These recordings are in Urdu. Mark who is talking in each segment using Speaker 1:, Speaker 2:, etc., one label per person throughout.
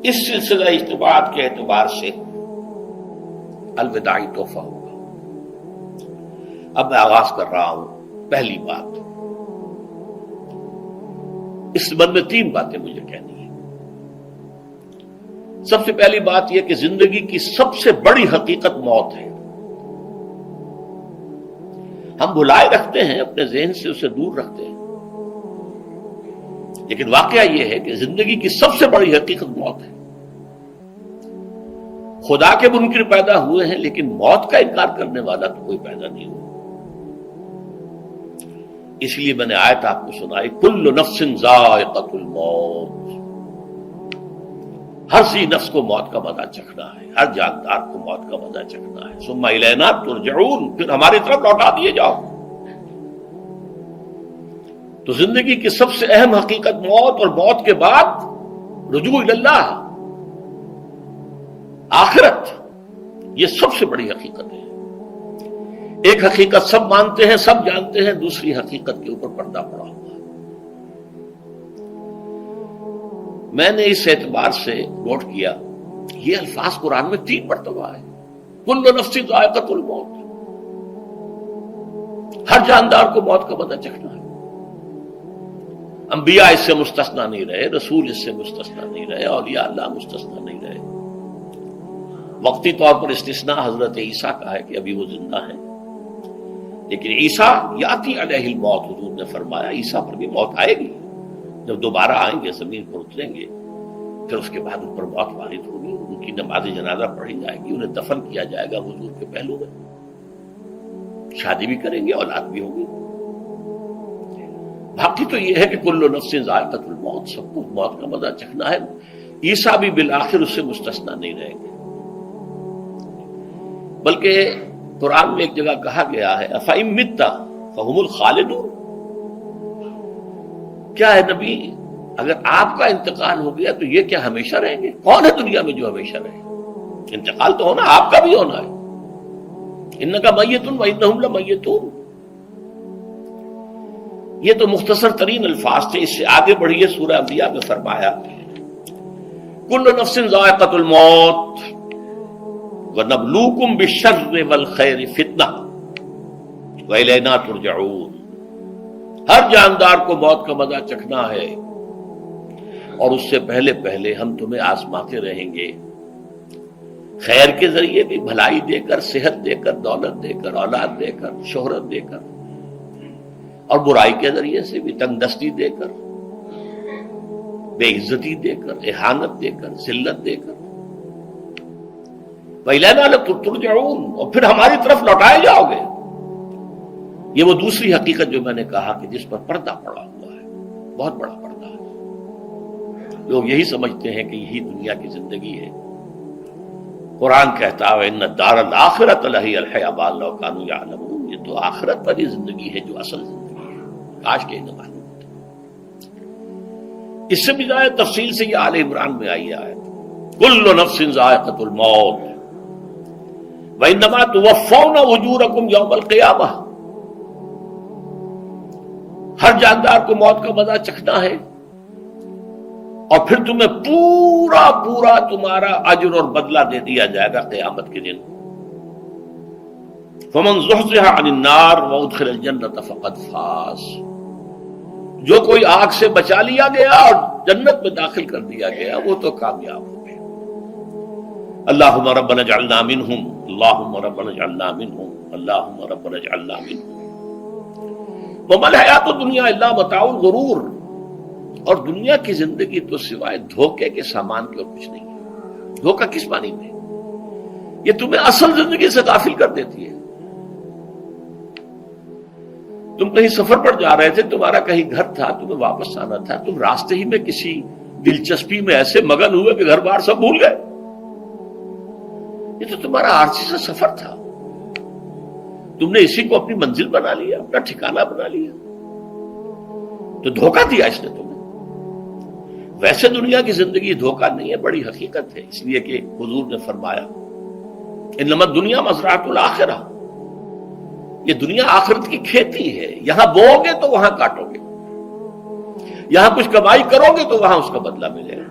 Speaker 1: اس سلسلہ اجتماعات کے اعتبار سے الوداعی تحفہ ہوگا۔ اب میں آغاز کر رہا ہوں۔ پہلی بات، اس سبب میں 3 باتیں مجھے کہنی ہیں۔ سب سے پہلی بات یہ کہ زندگی کی سب سے بڑی حقیقت موت ہے۔ ہم بھلائے رکھتے ہیں، اپنے ذہن سے اسے دور رکھتے ہیں، لیکن واقعہ یہ ہے کہ زندگی کی سب سے بڑی حقیقت موت ہے۔ خدا کے منکر پیدا ہوئے ہیں، لیکن موت کا انکار کرنے والا تو کوئی پیدا نہیں ہوا۔ اس لیے میں نے آیت آپ کو سنائی، کل نفس ذائقۃ الموت، ہر سی نفس کو موت کا مزہ چکھنا ہے، ہر جاندار کو موت کا مزہ چکھنا ہے۔ ثم الینا ترجعون، پھر ہماری طرف لوٹا دیے جاؤ۔ تو زندگی کی سب سے اہم حقیقت موت، اور موت کے بعد رجوع الی اللہ، آخرت، یہ سب سے بڑی حقیقت ہے۔ ایک حقیقت سب مانتے ہیں، سب جانتے ہیں، دوسری حقیقت کے اوپر پردہ پڑا ہوا ہے۔ میں نے اس اعتبار سے نوٹ کیا، یہ الفاظ قرآن میں 3 مرتبہ ہے، کل نفس ذائقۃ الموت، ہر جاندار کو موت کا مزہ چکھنا ہے۔ انبیاء اس سے مستثنا نہیں رہے، رسول اس سے مستثنا نہیں رہے، اولیاء اللہ مستثنا نہیں رہے۔ وقتی طور پر استثناء حضرت عیسیٰ کا ہے کہ ابھی وہ زندہ ہیں، لیکن عیسیٰ یاتی علیہ الموت، حضور نے فرمایا عیسیٰ پر بھی موت آئے گی، جب دوبارہ آئیں گے زمین پر اتریں گے، پھر اس کے بعد ان پر موت وارد ہوگی، ان کی نماز جنازہ پڑھی جائے گی، انہیں دفن کیا جائے گا حضور کے پہلو میں، شادی بھی کریں گے، اولاد بھی ہوگی۔ باقی تو یہ ہے کہ کل نفس ذائقۃ الموت، سب کو موت کا مزہ چکھنا ہے۔ عیسیٰ بھی بالآخر اس سے مستثنا نہیں رہیں گے، بلکہ قرآن میں ایک جگہ کہا گیا ہے افإن مت فهم الخالدون، کیا ہے نبی اگر آپ کا انتقال ہو گیا تو یہ کیا ہمیشہ رہیں گے؟ کون ہے دنیا میں جو ہمیشہ رہے؟ انتقال تو ہونا، آپ کا بھی ہونا ہے۔ انک میت وانہم لمیتون، یہ تو مختصر ترین الفاظ تھے۔ اس سے آگے بڑھیے، سورہ انبیاء میں فرمایا کل نفس ذائقۃ الموت وَنَبْلُوكُمْ بِالشَّرِّ وَالْخَيْرِ فِتْنَةً وَإِلَيْنَا تُرْجَعُونَ، ہر جاندار کو موت کا مزہ چکھنا ہے، اور اس سے پہلے پہلے ہم تمہیں آزماتے رہیں گے، خیر کے ذریعے بھی، بھلائی دے کر، صحت دے کر، دولت دے کر، اولاد دے کر، شہرت دے کر، اور برائی کے ذریعے سے بھی، تنگ دستی دے کر، بے عزتی دے کر، اہانت دے کر، ذلت دے کر، وَإِلَيْنَا تُرْجَعُونَ، اور پھر ہماری طرف لوٹائے جاؤ گے۔ یہ وہ دوسری حقیقت جو میں نے کہا کہ جس پر پردہ پڑا ہوا ہے، بہت بڑا پردہ ہے۔ لوگ یہی سمجھتے ہیں کہ یہی دنیا کی زندگی ہے۔ قرآن کہتا ہے إِنَّ الدَّارَ الْآخِرَةَ لَهِيَ الْحَيَوَانُ لَوْ كَانُوا يَعْلَمُونَ، یہ تو آخرت والی زندگی ہے جو اصل زندگی ہے، کاش کہ انہیں معلوم ہوتا۔ اس سے بھی زیادہ تفصیل سے یہ آل عمران میں آئی آیت، كُلُّ نَفْسٍ ذَائِقَةُ الْمَوْتِ وَإِنَّمَا تُوَفَّوْنَ أُجُورَكُمْ يَوْمَ الْقِيَامَةِ، ہر جاندار کو موت کا مزہ چکھنا ہے، اور پھر تمہیں پورا پورا تمہارا اجر اور بدلہ دے دیا جائے گا قیامت کے دن۔ فَمَنْ زُحْزِحَ عَنِ النَّارِ وَأُدْخِلَ الْجَنَّةَ فَقَدْ فَازَ، جو کوئی آگ سے بچا لیا گیا اور جنت میں داخل کر دیا گیا وہ تو کامیاب ہو گئے۔ اللہم ربنا اجعلنا منہم، اللہم ربنا اجعلنا منہم، اللہم ربنا اجعلنا منہم۔ وما الحیات الدنیا الا متاع الغرور، اور دنیا کی زندگی تو سوائے دھوکے کے سامان کے اور کچھ نہیں ہے۔ دھوکہ کس معنی میں؟ یہ تمہیں اصل زندگی سے غافل کر دیتی ہے۔ تم کہیں سفر پر جا رہے تھے، تمہارا کہیں گھر تھا، تمہیں واپس آنا تھا، تم راستے ہی میں کسی دلچسپی میں ایسے مگن ہوئے کہ گھر بار سب بھول گئے۔ یہ تو تمہارا عارضی سا سفر تھا، تم نے اسی کو اپنی منزل بنا لیا، اپنا ٹھکانہ بنا لیا، تو دھوکہ دیا اس نے تمہیں۔ ویسے دنیا کی زندگی دھوکہ نہیں ہے، بڑی حقیقت ہے، اس لیے کہ حضور نے فرمایا انما الدنیا مزرعۃ الآخرہ، یہ دنیا آخرت کی کھیتی ہے، یہاں بو گے تو وہاں کاٹو گے، یہاں کچھ کمائی کرو گے تو وہاں اس کا بدلہ ملے گا۔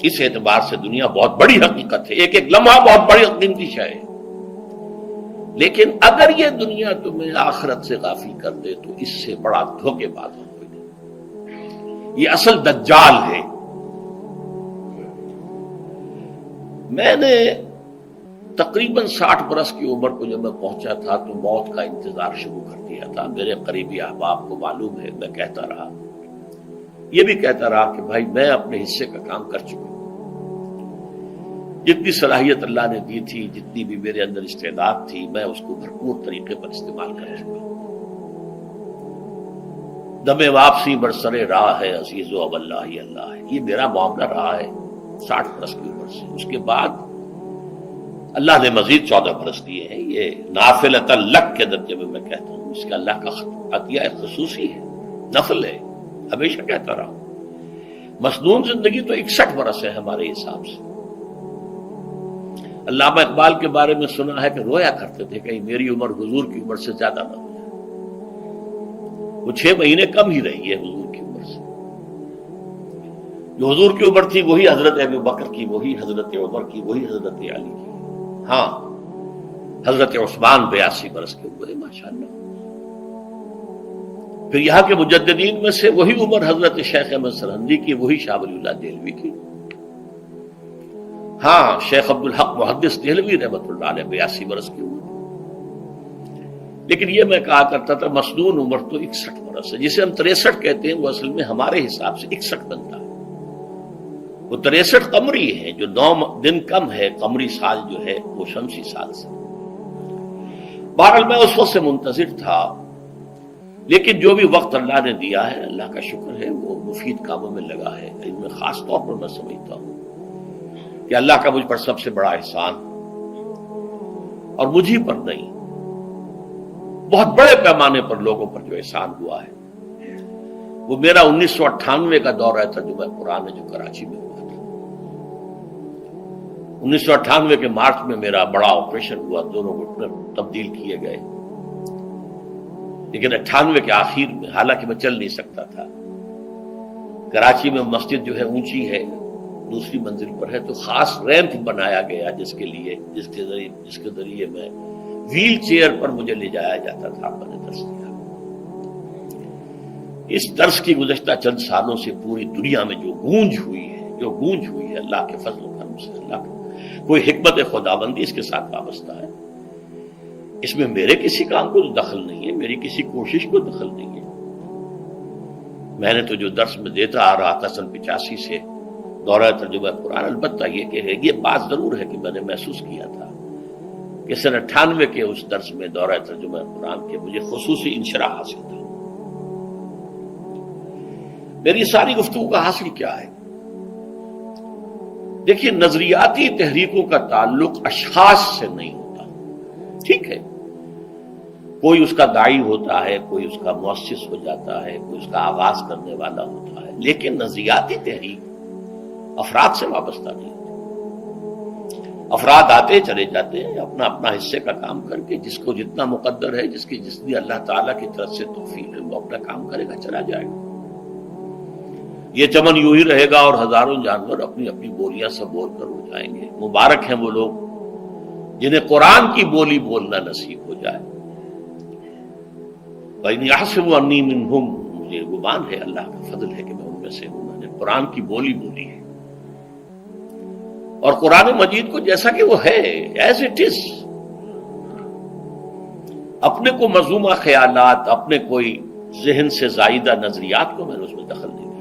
Speaker 1: اس اعتبار سے دنیا بہت بڑی حقیقت ہے، ایک ایک لمحہ بہت بڑی قیمتی شے ہے، لیکن اگر یہ دنیا تمہیں آخرت سے غافل کر دے تو اس سے بڑا دھوکے باز ہو کوئی نہیں۔ یہ اصل دجال ہے۔ میں نے تقریباً 60 برس کی عمر کو جب میں پہنچا تھا تو موت کا انتظار شروع کر دیا تھا۔ میرے قریبی احباب کو معلوم ہے، میں کہتا رہا، یہ بھی کہتا رہا کہ بھائی میں اپنے حصے کا کام کر چکا ہوں، جتنی صلاحیت اللہ نے دی تھی، جتنی بھی میرے اندر استعداد تھی، میں اس کو بھرپور طریقے پر استعمال کر چکا ہوں۔ دم واپسی برسر راہ ہے عزیز و اب اللہ ہی اللہ ہے، یہ میرا معاملہ رہا ہے 60 برس کی عمر سے۔ اس کے بعد اللہ نے مزید 14 برس دیے ہیں، یہ نافلۃ لک کے درجے میں کہتا ہوں، اس کا اللہ کا عطیہ خصوصی ہے، نفل ہے، ہمیشہ کہتا رہا ہوں۔ مسنون زندگی تو 61 برس ہے ہمارے حساب سے۔ علامہ اقبال کے بارے میں سنا ہے کہ رویا کرتے تھے کہیں میری عمر حضور کی عمر سے زیادہ نہ ہو جائے۔ وہ 6 مہینے کم ہی رہی ہے حضور کی عمر سے۔ جو حضور کی عمر تھی وہی حضرت ابو بکر کی، وہی حضرت عمر کی، وہی حضرت علی کی۔ ہاں، حضرت عثمان 82 برس کے ہوئے ماشاءاللہ۔ پھر یہاں کے مجددین میں سے وہی عمر حضرت شیخ احمد سرہندی کی، وہی شاہ ولی اللہ دہلوی کی۔ ہاں، شیخ عبدالحق محدث دہلوی رحمۃ اللہ علیہ 82 برس کی عمر۔ لیکن یہ میں کہا کرتا تھا مسنون عمر تو 61 برس ہے، جسے ہم 63 کہتے ہیں، وہ اصل میں ہمارے حساب سے 61 بنتا ہے۔ وہ 63 قمری ہے، جو 9 دن کم ہے، قمری سال جو ہے وہ شمسی سال سے۔ بہرحال میں اس وقت سے منتظر تھا، لیکن جو بھی وقت اللہ نے دیا ہے، اللہ کا شکر ہے، وہ مفید کاموں میں لگا ہے۔ ان میں خاص طور پر میں سمجھتا ہوں کہ اللہ کا مجھ پر سب سے بڑا احسان، اور مجھے پر نہیں، بہت بڑے پیمانے پر لوگوں پر جو احسان ہوا ہے، وہ میرا 1998 کا دورہ ترجمہ قرآن جو کراچی میں ہوا تھا۔ 1998 کے مارچ میں میرا بڑا آپریشن ہوا، دونوں گھٹنے تبدیل کیے گئے، لیکن 98 کے آخر میں، حالانکہ میں چل نہیں سکتا تھا، کراچی میں مسجد جو ہے اونچی ہے، دوسری منزل پر ہے، تو خاص ریمپ بنایا گیا جس کے ذریعے میں ویل چیئر پر مجھے لے جایا جاتا تھا۔ میں نے درس دیا۔ اس درس کی گزشتہ چند سالوں سے پوری دنیا میں جو گونج ہوئی ہے اللہ کے فضل و کرم سے، اللہ کا کوئی حکمت خداوندی اس کے ساتھ وابستہ ہے۔ اس میں میرے کسی کام کو دخل نہیں ہے، میری کسی کوشش کو دخل نہیں ہے۔ میں نے تو جو درس میں دیتا آ رہا تھا سن 85 سے، دورہ ترجمہ قرآن، البتہ یہ بات ضرور ہے کہ میں نے محسوس کیا تھا کہ سن 98 کے اس درس میں دورہ ترجمہ قرآن کے مجھے خصوصی انشراح حاصل تھا۔ میری ساری گفتگو کا حاصل کیا ہے؟ دیکھیے، نظریاتی تحریکوں کا تعلق اشخاص سے نہیں ہوتا، ٹھیک ہے، کوئی اس کا داعی ہوتا ہے، کوئی اس کا مؤسس ہو جاتا ہے، کوئی اس کا آغاز کرنے والا ہوتا ہے، لیکن نظریاتی تحریک افراد سے وابستہ نہیں ہوتی۔ افراد آتے چلے جاتے ہیں اپنا اپنا حصے کا کام کر کے، جس کو جتنا مقدر ہے، جتنی اللہ تعالیٰ کی طرف سے توفیق ہے، وہ اپنا کام کرے گا، چلا جائے گا۔ یہ چمن یوں ہی رہے گا اور ہزاروں جانور اپنی اپنی بولیاں سے بول کر اڑ جائیں گے۔ مبارک ہیں وہ لوگ جنہیں قرآن کی بولی بولنا نصیب ہو جائے۔ وَإِنْ يَحْسَبُوا أَنِّي مِنْهُمْ، مجھے گمان ہے، اللہ کا فضل ہے کہ میں ان میں سے ہوں، میں نے قرآن کی بولی بولی ہے، اور قرآن مجید کو جیسا کہ وہ ہے، ایز اٹ از، اپنے کو مذمومہ خیالات، اپنے کوئی ذہن سے زائدہ نظریات کو میں نے اس میں دخل نہیں دیا،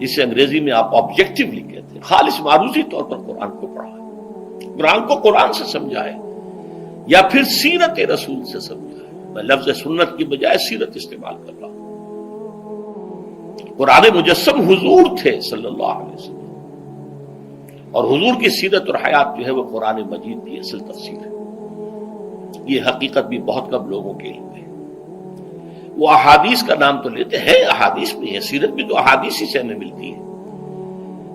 Speaker 1: جسے انگریزی میں آپ آبجیکٹیولی کہتے ہیں، خالص معروضی طور پر قرآن کو پڑھا ہے، قرآن کو قرآن سے سمجھائے، یا پھر سیرت رسول سے سمجھائے۔ میں لفظ سنت کی بجائے سیرت استعمال کر رہا ہوں۔ قرآن مجسم حضور تھے صلی اللہ علیہ وسلم، اور حضور کی سیرت اور حیات جو ہے وہ قرآن مجید کی اصل تفسیر ہے۔ یہ حقیقت بھی بہت کم لوگوں کے علم ہے۔ وہ احادیث کا نام تو لیتے ہیں، احادیث بھی ہے، سیرت بھی تو احادیث ہی سے ہمیں ملتی ہے،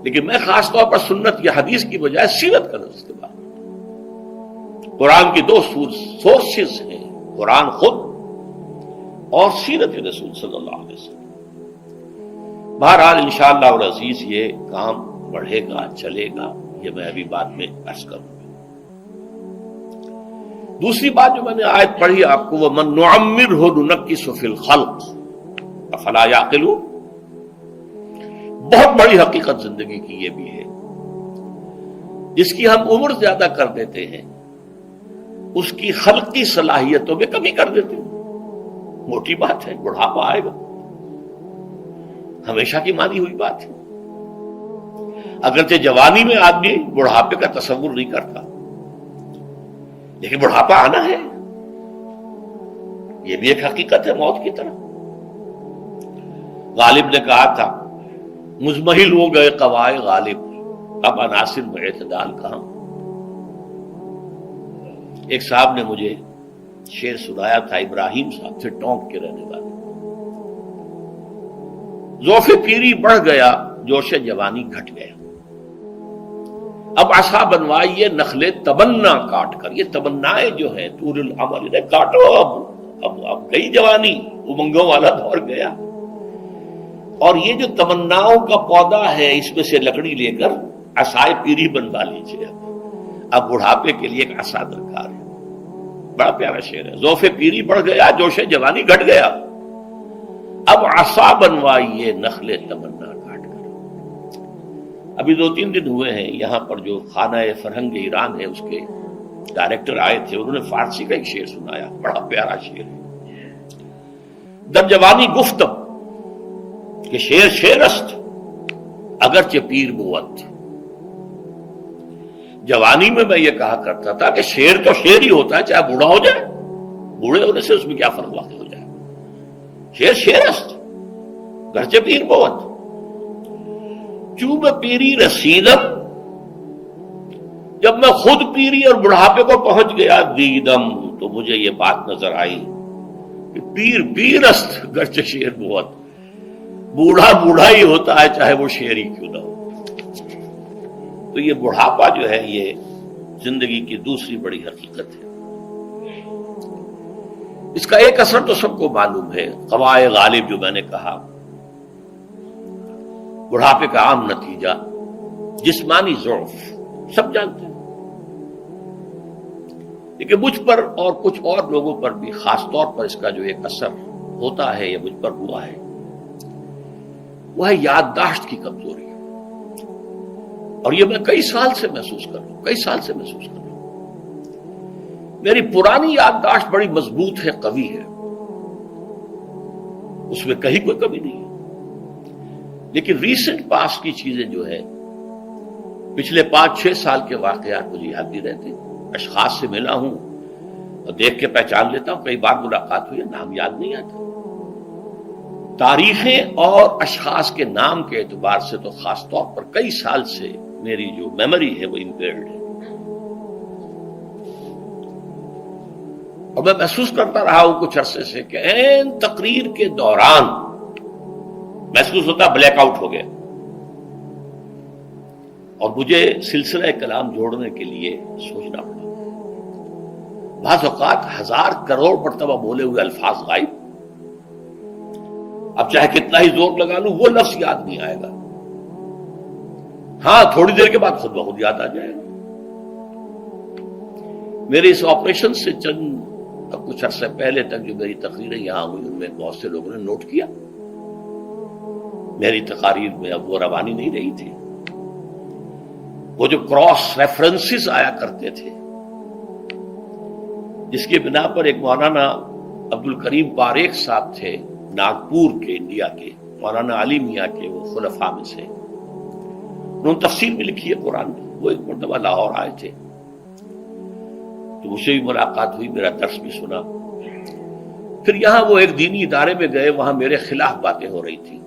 Speaker 1: لیکن میں خاص طور پر سنت یا حدیث کی بجائے سیرت کا لفظ استعمال کرتا ہوں۔ قرآن کی 2 سورسز ہیں، قرآن خود اور سیرت رسول صلی اللہ علیہ وسلم۔ بہرحال انشاءاللہ العزیز یہ کام بڑھے گا، چلے گا، یہ میں ابھی بعد میں عرض کروں گا۔ دوسری بات جو میں نے آیت پڑھی آپ کو، وَمَن نُعَمِّرْهُ نُنَكِّسُ فِي الْخَلْقِ أَفَلَا يَعْقِلُونَ، بہت بڑی حقیقت زندگی کی یہ بھی ہے، جس کی ہم عمر زیادہ کر دیتے ہیں اس کی خلقی صلاحیتوں میں کمی کر دیتے ہیں۔ موٹی بات ہے، بڑھاپا آئے گا، ہمیشہ کی مانی ہوئی بات ہے۔ اگرچہ جوانی میں آدمی بڑھاپے کا تصور نہیں کرتا، لیکن بڑھاپا آنا ہے، یہ بھی ایک حقیقت ہے موت کی طرح۔ غالب نے کہا تھا مزمحل ہو گئے قوائے غالب، اب عناصر میں اعتدال کہاں۔ ایک صاحب نے مجھے شعر سنایا تھا، ابراہیم صاحب سے، ٹونک کے رہنے والے، ذوف پیری بڑھ گیا، جوش جوانی گھٹ گیا، اب عصا بنوائیے نخلے تمنا کاٹ کر۔ یہ تمنائیں جو ہیں طول العمر، انہیں کاٹو، اب گئی جوانی، امنگوں والا دور گیا، اور یہ جو تمناؤں کا پودا ہے اس میں سے لکڑی لے کر عصائے پیری بنوا لیجیے۔ اب بڑھاپے کے لیے ایک عصا درکار ہے۔ بڑا پیارا شعر ہے، ذوف پیری بڑھ گیا، جوش جوانی گھٹ گیا، اب عصا بنوائیے نخلے تمنا کاٹ کر۔ ابھی 2-3 دن ہوئے ہیں، یہاں پر جو خانہ فرہنگ ایران ہے اس کے ڈائریکٹر آئے تھے، انہوں نے فارسی کا ایک شعر سنایا، بڑا پیارا شعر ہے، در جوانی گفتم کہ شعر شعر است اگرچہ پیر بود۔ جوانی میں یہ کہا کرتا تھا کہ شعر تو شعر ہی ہوتا ہے، چاہے بوڑھا ہو جائے، بوڑھے ہونے سے اس میں کیا فرق واقع ہو جائے، شعر شعر است گرچہ پیر بود۔ چوب پیری رسیدم، جب میں خود پیری اور بڑھاپے کو پہنچ گیا، دیدم، تو مجھے یہ بات نظر آئی کہ پیر پیر است گرچہ شعر بود، بوڑھا بوڑھا ہی ہوتا ہے چاہے وہ شعر ہی کیوں نہ ہو۔ تو یہ بڑھاپا جو ہے یہ زندگی کی دوسری بڑی حقیقت ہے۔ اس کا ایک اثر تو سب کو معلوم ہے، قوائے غالب جو میں نے کہا، بڑھاپے کا عام نتیجہ جسمانی ضعف، سب جانتے ہیں، لیکن مجھ پر اور کچھ اور لوگوں پر بھی خاص طور پر اس کا جو ایک اثر ہوتا ہے، یہ مجھ پر ہوا ہے، وہ ہے یادداشت کی کمزوری۔ اور یہ میں کئی سال سے محسوس کر رہا ہوں، میری پرانی یادداشت بڑی مضبوط ہے، قوی ہے، اس میں کہیں کوئی کمی نہیں ہے، لیکن ریسنٹ پاس کی چیزیں جو ہے، پچھلے 5-6 سال کے واقعات مجھے یاد نہیں رہتے، اشخاص سے ملا ہوں اور دیکھ کے پہچان لیتا ہوں، کئی بار ملاقات ہوئی ہے، نام یاد نہیں آتا، تاریخیں اور اشخاص کے نام کے اعتبار سے تو خاص طور پر کئی سال سے میری جو میموری ہے وہ امپیئرڈ ہے، اور میں محسوس کرتا رہا ہوں کچھ عرصے سے کہ عین تقریر کے دوران محسوس ہوتا بلیک آؤٹ ہو گیا، اور مجھے سلسلہ کلام جوڑنے کے لیے سوچنا پڑا، بعض اوقات 1000 کروڑ مرتبہ بولے ہوئے الفاظ غائب، اب چاہے کتنا ہی زور لگا لوں وہ لفظ یاد نہیں آئے گا، ہاں تھوڑی دیر کے بعد خود بخود یاد آ جائے گا۔ میرے اس آپریشن سے کچھ عرصے پہلے تک جو میری تقریریں یہاں ہوئی، ان میں بہت سے لوگوں نے نوٹ کیا، میری تقاریر میں اب وہ روانی نہیں رہی تھی، وہ جو کراس ریفرنسز آیا کرتے تھے، جس کی بنا پر ایک مولانا عبد الکریم پاریخ صاحب تھے ناگپور کے، انڈیا کے، مولانا علی میاں کے وہ خلفاء میں سے، انہوں نے تفسیر بھی لکھی ہے قرآن کی، وہ ایک مرتبہ لاہور آئے تھے تو مجھ سے بھی ملاقات ہوئی، میرا درس بھی سنا، پھر یہاں وہ ایک دینی ادارے میں گئے، وہاں میرے خلاف باتیں ہو رہی تھی،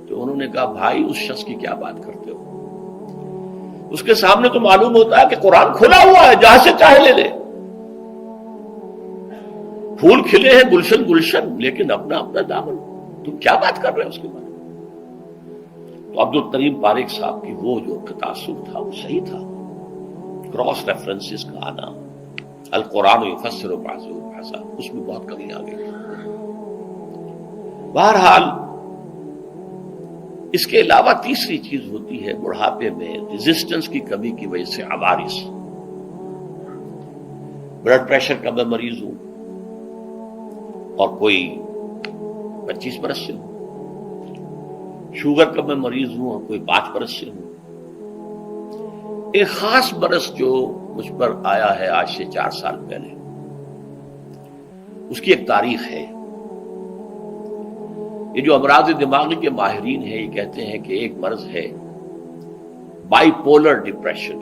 Speaker 1: تو انہوں نے کہا بھائی اس شخص کی کیا بات کرتے ہو، اس کے سامنے تو معلوم ہوتا ہے کہ قرآن کھلا ہوا ہے، جہاں سے چاہے لے لے، پھول کھلے ہیں گلشن گلشن، لیکن اپنا اپنا دامن، تم کیا بات کر رہے ہو اس کے بارے میں۔ تو عبد الکریم پاریخ صاحب کی وہ جو تاثر تھا وہ صحیح تھا، کراس ریفرنسز کا آنا، القرآن یفسر بعضہ ببعض، اس میں بہت کمی آ گئی۔ بہرحال اس کے علاوہ تیسری چیز ہوتی ہے بڑھاپے میں ریزسٹنس کی کمی کی وجہ سے عوارض. بلڈ پریشر کا میں مریض ہوں اور کوئی 25 برس سے ہوں، شوگر کا میں مریض ہوں اور کوئی 5 برس سے ہوں. ایک خاص برس جو مجھ پر آیا ہے آج سے 4 سال پہلے، اس کی ایک تاریخ ہے. یہ جو امراض دماغی کے ماہرین ہیں یہ کہتے ہیں کہ ایک مرض ہے بائی پولر ڈپریشن.